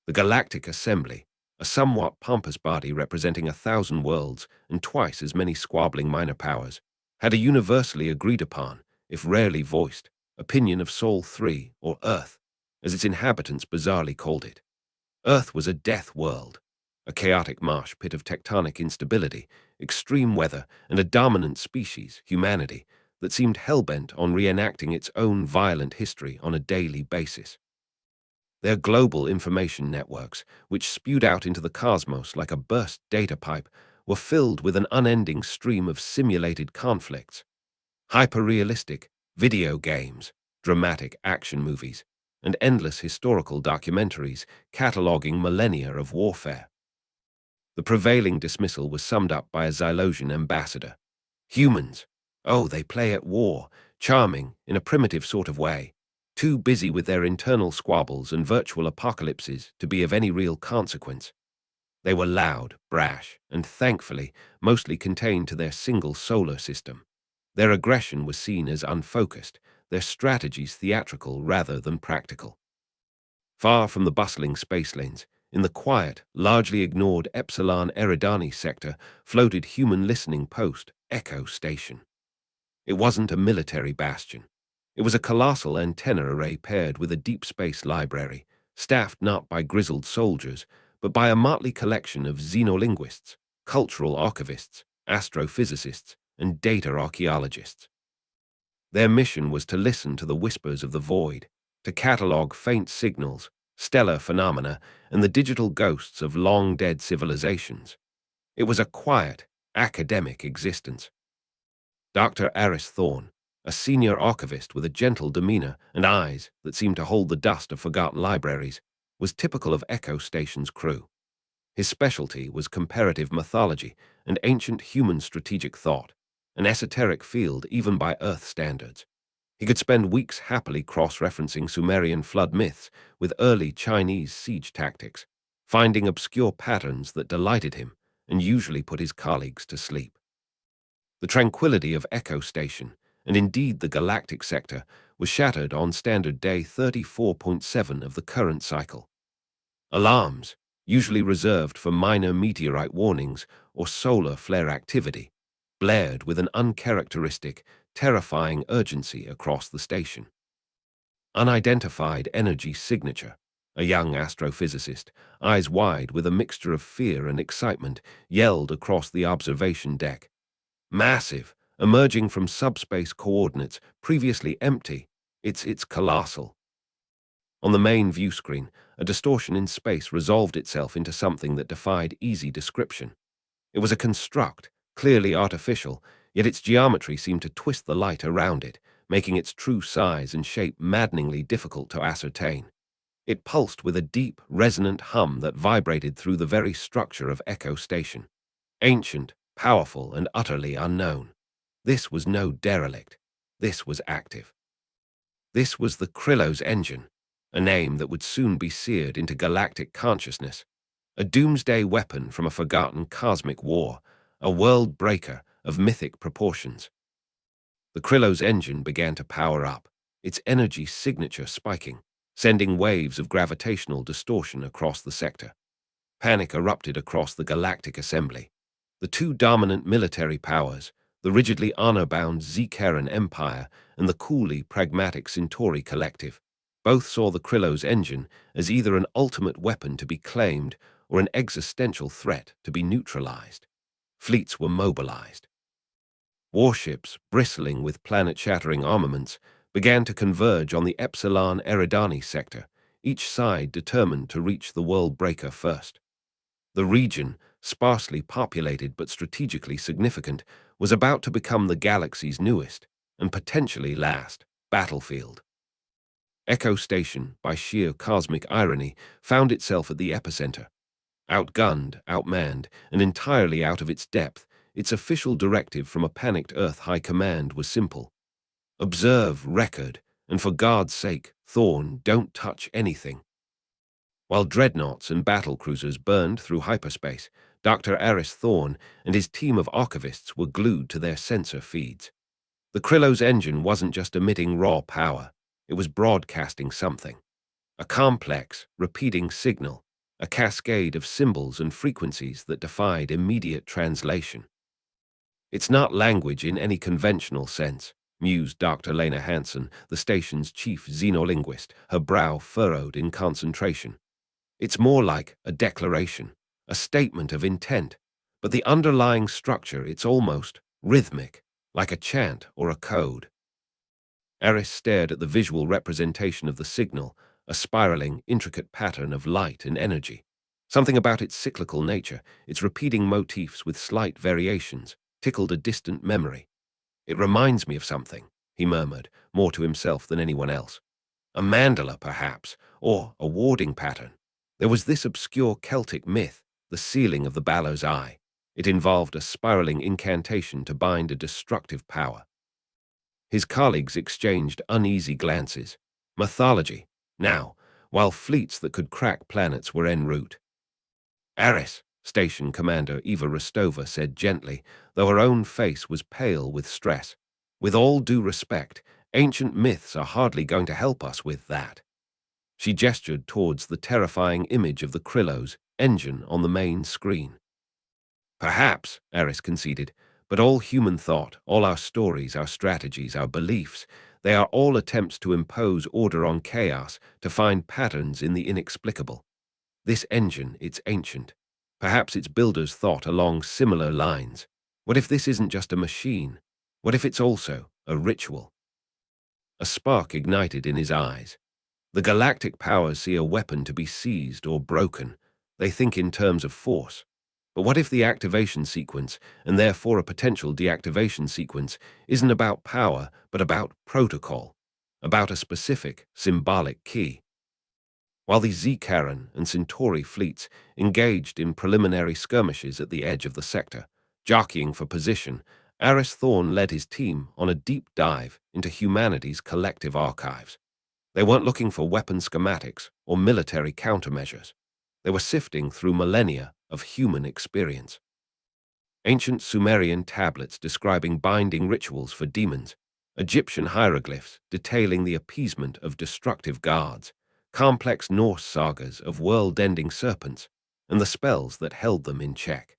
The Galactic Assembly, a somewhat pompous body representing 1,000 worlds and twice as many squabbling minor powers, had a universally agreed upon, if rarely voiced, opinion of Sol 3, or Earth, as its inhabitants bizarrely called it. Earth was a death world, a chaotic marsh pit of tectonic instability, extreme weather, and a dominant species, humanity, that seemed hell-bent on reenacting its own violent history on a daily basis. Their global information networks, which spewed out into the cosmos like a burst data pipe, were filled with an unending stream of simulated conflicts. Hyper-realistic video games, dramatic action movies, and endless historical documentaries cataloging millennia of warfare. The prevailing dismissal was summed up by a Xylosian ambassador. Humans, oh, they play at war, charming in a primitive sort of way, too busy with their internal squabbles and virtual apocalypses to be of any real consequence. They were loud, brash, and thankfully, mostly contained to their single solar system. Their aggression was seen as unfocused, their strategies theatrical rather than practical. Far from the bustling space lanes, in the quiet, largely ignored Epsilon Eridani sector, floated human listening post, Echo Station. It wasn't a military bastion. It was a colossal antenna array paired with a deep space library, staffed not by grizzled soldiers, but by a motley collection of xenolinguists, cultural archivists, astrophysicists, and data archaeologists. Their mission was to listen to the whispers of the void, to catalog faint signals, stellar phenomena, and the digital ghosts of long-dead civilizations. It was a quiet, academic existence. Dr. Aris Thorne, a senior archivist with a gentle demeanor and eyes that seemed to hold the dust of forgotten libraries, was typical of Echo Station's crew. His specialty was comparative mythology and ancient human strategic thought, an esoteric field even by Earth standards. He could spend weeks happily cross-referencing Sumerian flood myths with early Chinese siege tactics, finding obscure patterns that delighted him and usually put his colleagues to sleep. The tranquility of Echo Station, and indeed the galactic sector, was shattered on standard day 34.7 of the current cycle. Alarms, usually reserved for minor meteorite warnings or solar flare activity, blared with an uncharacteristic, terrifying urgency across the station. Unidentified energy signature, a young astrophysicist, eyes wide with a mixture of fear and excitement, yelled across the observation deck. Massive, emerging from subspace coordinates previously empty, it's colossal. On the main view screen, a distortion in space resolved itself into something that defied easy description. It was a construct, clearly artificial, yet its geometry seemed to twist the light around it, making its true size and shape maddeningly difficult to ascertain. It pulsed with a deep, resonant hum that vibrated through the very structure of Echo Station. Ancient, powerful, and utterly unknown. This was no derelict. This was active. This was the Krillos engine, a name that would soon be seared into galactic consciousness. A doomsday weapon from a forgotten cosmic war, a world breaker of mythic proportions. The Krillos engine began to power up, its energy signature spiking, sending waves of gravitational distortion across the sector. Panic erupted across the Galactic Assembly. The two dominant military powers, the rigidly honor-bound Zcaran Empire and the coolly pragmatic Centauri Collective, both saw the Krillos engine as either an ultimate weapon to be claimed or an existential threat to be neutralized. Fleets were mobilized. Warships, bristling with planet-shattering armaments, began to converge on the Epsilon Eridani sector, each side determined to reach the world breaker first. The region, sparsely populated but strategically significant, was about to become the galaxy's newest, and potentially last, battlefield. Echo Station, by sheer cosmic irony, found itself at the epicenter. Outgunned, outmanned, and entirely out of its depth, its official directive from a panicked Earth High Command was simple. Observe, record, and for God's sake, Thorne, don't touch anything. While dreadnoughts and battlecruisers burned through hyperspace, Dr. Aris Thorne and his team of archivists were glued to their sensor feeds. The Krillos engine wasn't just emitting raw power, it was broadcasting something. A complex, repeating signal, a cascade of symbols and frequencies that defied immediate translation. It's not language in any conventional sense, mused Dr. Lena Hansen, the station's chief xenolinguist, her brow furrowed in concentration. It's more like a declaration, a statement of intent, but the underlying structure, it's almost rhythmic, like a chant or a code. Eris stared at the visual representation of the signal, a spiraling, intricate pattern of light and energy. Something about its cyclical nature, its repeating motifs with slight variations, tickled a distant memory. It reminds me of something, he murmured, more to himself than anyone else. A mandala, perhaps, or a warding pattern. There was this obscure Celtic myth, the sealing of the Balor's eye. It involved a spiraling incantation to bind a destructive power. His colleagues exchanged uneasy glances. Mythology, now, while fleets that could crack planets were en route. Eris, Station Commander Eva Rostova said gently, though her own face was pale with stress. With all due respect, ancient myths are hardly going to help us with that. She gestured towards the terrifying image of the Krillos engine on the main screen. Perhaps, Eris conceded, but all human thought, all our stories, our strategies, our beliefs, they are all attempts to impose order on chaos, to find patterns in the inexplicable. This engine, it's ancient. Perhaps its builders thought along similar lines. What if this isn't just a machine? What if it's also a ritual? A spark ignited in his eyes. The galactic powers see a weapon to be seized or broken. They think in terms of force. But what if the activation sequence, and therefore a potential deactivation sequence, isn't about power, but about protocol, about a specific, symbolic key? While the Zcaran and Centauri fleets engaged in preliminary skirmishes at the edge of the sector, jockeying for position, Aris Thorne led his team on a deep dive into humanity's collective archives. They weren't looking for weapon schematics or military countermeasures. They were sifting through millennia of human experience. Ancient Sumerian tablets describing binding rituals for demons, Egyptian hieroglyphs detailing the appeasement of destructive gods, complex Norse sagas of world-ending serpents, and the spells that held them in check.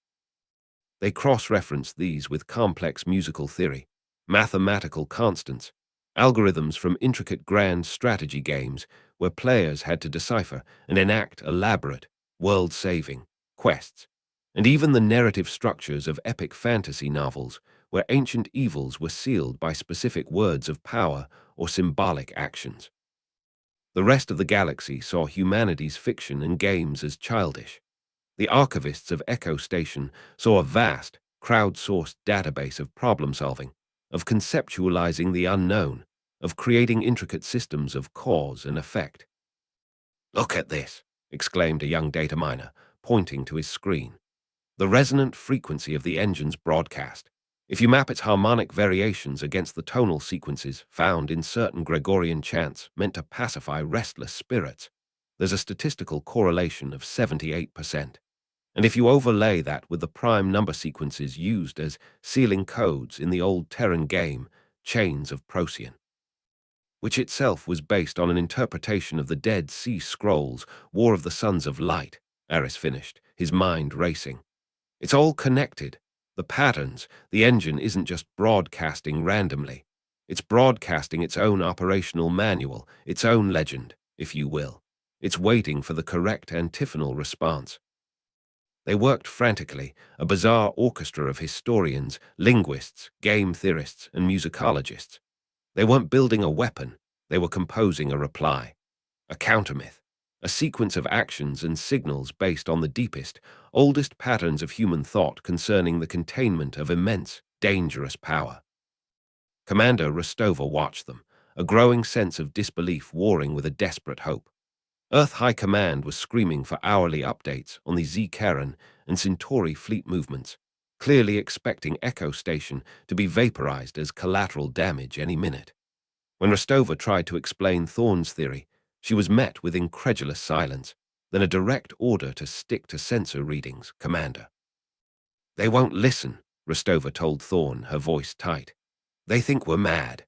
They cross-referenced these with complex musical theory, mathematical constants, algorithms from intricate grand strategy games where players had to decipher and enact elaborate, world-saving quests, and even the narrative structures of epic fantasy novels where ancient evils were sealed by specific words of power or symbolic actions. The rest of the galaxy saw humanity's fiction and games as childish. The archivists of Echo Station saw a vast, crowdsourced database of problem-solving, of conceptualizing the unknown, of creating intricate systems of cause and effect. "Look at this," exclaimed a young data miner, pointing to his screen. "The resonant frequency of the engine's broadcast. If you map its harmonic variations against the tonal sequences found in certain Gregorian chants meant to pacify restless spirits, there's a statistical correlation of 78%. And if you overlay that with the prime number sequences used as sealing codes in the old Terran game, Chains of Procyon, which itself was based on an interpretation of the Dead Sea Scrolls, War of the Sons of Light," Aris finished, his mind racing. "It's all connected. The patterns, the engine isn't just broadcasting randomly. It's broadcasting its own operational manual, its own legend, if you will. It's waiting for the correct antiphonal response." They worked frantically, a bizarre orchestra of historians, linguists, game theorists, and musicologists. They weren't building a weapon, they were composing a reply, a countermyth, a sequence of actions and signals based on the deepest, oldest patterns of human thought concerning the containment of immense, dangerous power. Commander Rostova watched them, a growing sense of disbelief warring with a desperate hope. Earth High Command was screaming for hourly updates on the Zcaran and Centauri fleet movements, clearly expecting Echo Station to be vaporized as collateral damage any minute. When Rostova tried to explain Thorne's theory, she was met with incredulous silence, then a direct order to stick to sensor readings, Commander. "They won't listen," Rostova told Thorne, her voice tight. "They think we're mad."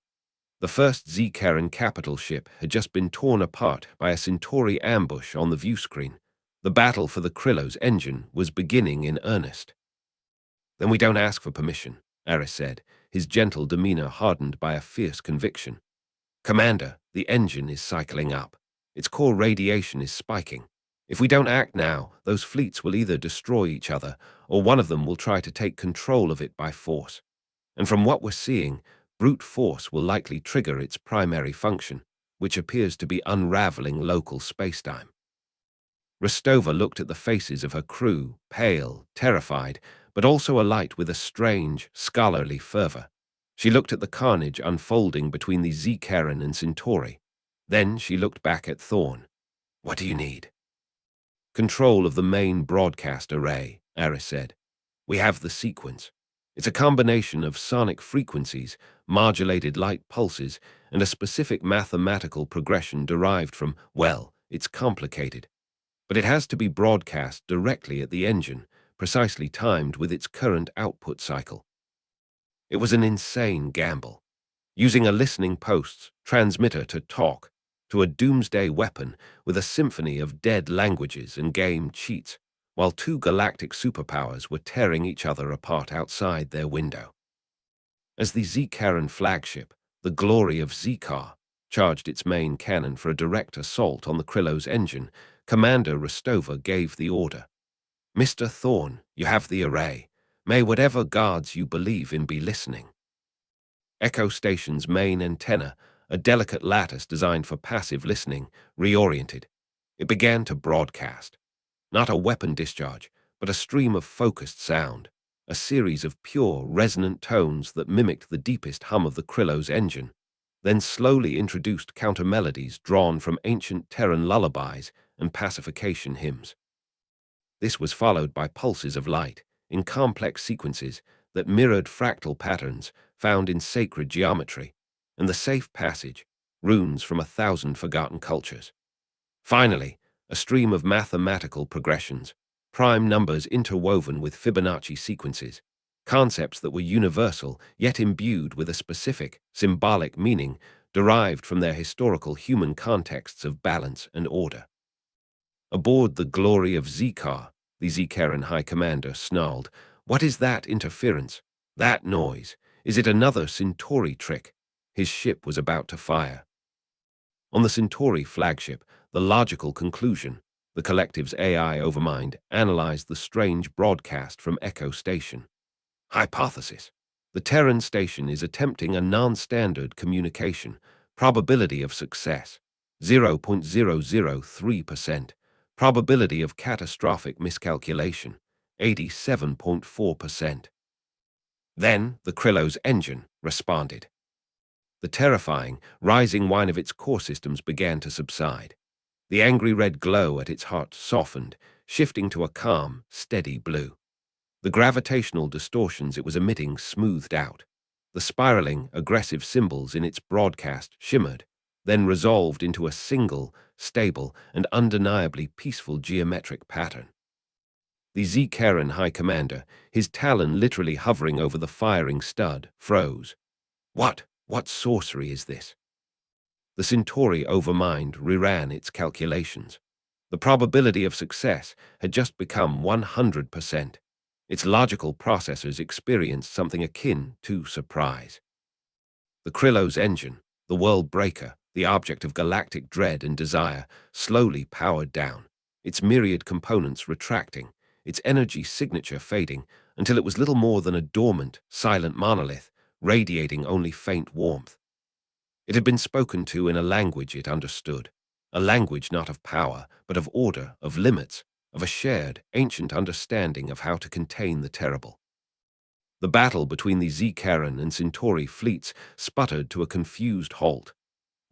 The first Zcaran capital ship had just been torn apart by a Centauri ambush on the view screen. The battle for the Krillo's engine was beginning in earnest. "Then we don't ask for permission," Aris said, his gentle demeanor hardened by a fierce conviction. "Commander, the engine is cycling up. Its core radiation is spiking. If we don't act now, those fleets will either destroy each other, or one of them will try to take control of it by force. And from what we're seeing, brute force will likely trigger its primary function, which appears to be unraveling local spacetime." Rostova looked at the faces of her crew, pale, terrified, but also alight with a strange, scholarly fervor. She looked at the carnage unfolding between the Zcaron and Centauri. Then she looked back at Thorn. "What do you need?" "Control of the main broadcast array," Aris said. "We have the sequence. It's a combination of sonic frequencies, modulated light pulses, and a specific mathematical progression derived from, well, it's complicated. But it has to be broadcast directly at the engine, precisely timed with its current output cycle." It was an insane gamble. Using a listening post's transmitter to talk, to a doomsday weapon with a symphony of dead languages and game cheats, while two galactic superpowers were tearing each other apart outside their window. As the Zcaron flagship, the glory of Zkar, charged its main cannon for a direct assault on the Krillo's engine, Commander Rostova gave the order. "Mr. Thorn, you have the array. May whatever guards you believe in be listening." Echo Station's main antenna, a delicate lattice designed for passive listening, reoriented. It began to broadcast. Not a weapon discharge, but a stream of focused sound, a series of pure, resonant tones that mimicked the deepest hum of the Krillo's engine, then slowly introduced counter-melodies drawn from ancient Terran lullabies and pacification hymns. This was followed by pulses of light, in complex sequences that mirrored fractal patterns found in sacred geometry, and the safe passage, runes from 1,000 forgotten cultures. Finally, a stream of mathematical progressions, prime numbers interwoven with Fibonacci sequences, concepts that were universal yet imbued with a specific, symbolic meaning derived from their historical human contexts of balance and order. Aboard the glory of Zkar, the Zcaron High Commander snarled, "What is that interference? That noise? Is it another Centauri trick?" His ship was about to fire. On the Centauri flagship, the logical conclusion, the collective's AI overmind, analyzed the strange broadcast from Echo Station. Hypothesis: the Terran station is attempting a non-standard communication. Probability of success: 0.003%. Probability of catastrophic miscalculation: 87.4%. Then the Krillo's engine responded. The terrifying, rising whine of its core systems began to subside. The angry red glow at its heart softened, shifting to a calm, steady blue. The gravitational distortions it was emitting smoothed out. The spiraling, aggressive symbols in its broadcast shimmered, then resolved into a single, stable, and undeniably peaceful geometric pattern. The Zcaron High Commander, his talon literally hovering over the firing stud, froze. What sorcery is this?" The Centauri overmind reran its calculations. The probability of success had just become 100%. Its logical processors experienced something akin to surprise. The Krillo's engine, the world breaker, the object of galactic dread and desire, slowly powered down, its myriad components retracting, its energy signature fading until it was little more than a dormant, silent monolith, radiating only faint warmth. It had been spoken to in a language it understood, a language not of power, but of order, of limits, of a shared, ancient understanding of how to contain the terrible. The battle between the Zcaron and Centauri fleets sputtered to a confused halt.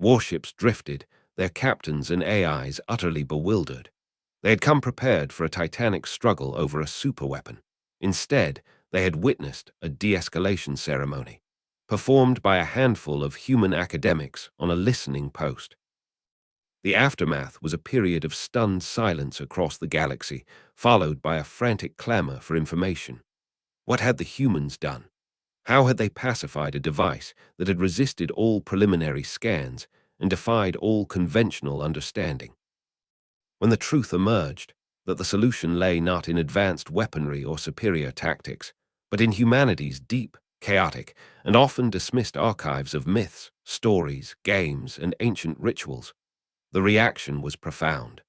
Warships drifted, their captains and AIs utterly bewildered. They had come prepared for a titanic struggle over a superweapon. Instead, they had witnessed a de-escalation ceremony, performed by a handful of human academics on a listening post. The aftermath was a period of stunned silence across the galaxy, followed by a frantic clamor for information. What had the humans done? How had they pacified a device that had resisted all preliminary scans and defied all conventional understanding? When the truth emerged, that the solution lay not in advanced weaponry or superior tactics, but in humanity's deep, chaotic, and often dismissed archives of myths, stories, games, and ancient rituals. The reaction was profound.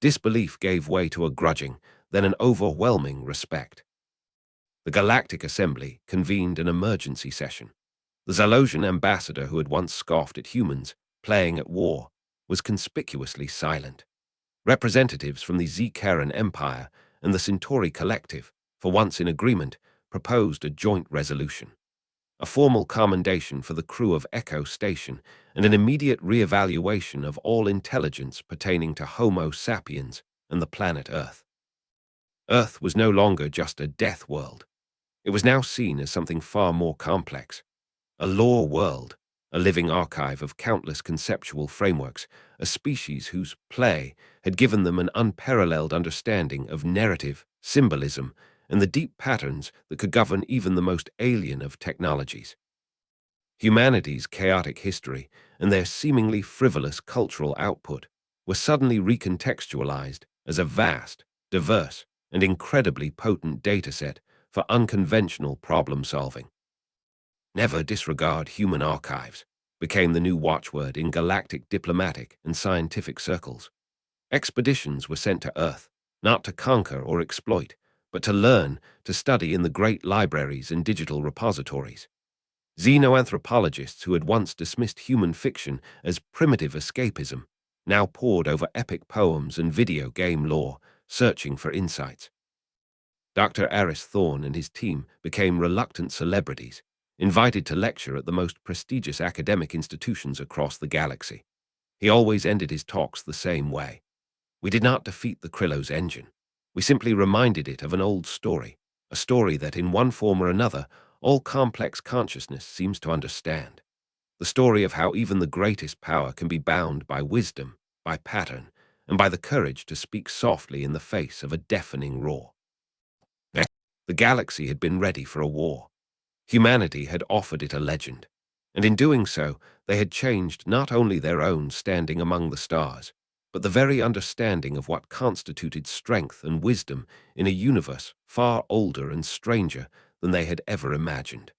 Disbelief gave way to a grudging, then an overwhelming respect. The Galactic Assembly convened an emergency session. The Zalosian ambassador who had once scoffed at humans playing at war was conspicuously silent. Representatives from the Zcaran Empire and the Centauri Collective, for once in agreement, proposed a joint resolution. A formal commendation for the crew of Echo Station and an immediate re-evaluation of all intelligence pertaining to Homo sapiens and the planet Earth. Earth was no longer just a death world. It was now seen as something far more complex. A lore world, a living archive of countless conceptual frameworks, a species whose play had given them an unparalleled understanding of narrative, symbolism, and the deep patterns that could govern even the most alien of technologies. Humanity's chaotic history and their seemingly frivolous cultural output were suddenly recontextualized as a vast, diverse, and incredibly potent dataset for unconventional problem-solving. Never disregard human archives became the new watchword in galactic diplomatic and scientific circles. Expeditions were sent to Earth, not to conquer or exploit, but to learn, to study in the great libraries and digital repositories. Xenoanthropologists who had once dismissed human fiction as primitive escapism now pored over epic poems and video game lore, searching for insights. Dr. Aris Thorne and his team became reluctant celebrities, invited to lecture at the most prestigious academic institutions across the galaxy. He always ended his talks the same way. We did not defeat the Krillo's engine. We simply reminded it of an old story, a story that in one form or another, all complex consciousness seems to understand. The story of how even the greatest power can be bound by wisdom, by pattern, and by the courage to speak softly in the face of a deafening roar. The galaxy had been ready for a war. Humanity had offered it a legend, and in doing so, they had changed not only their own standing among the stars, but the very understanding of what constituted strength and wisdom in a universe far older and stranger than they had ever imagined.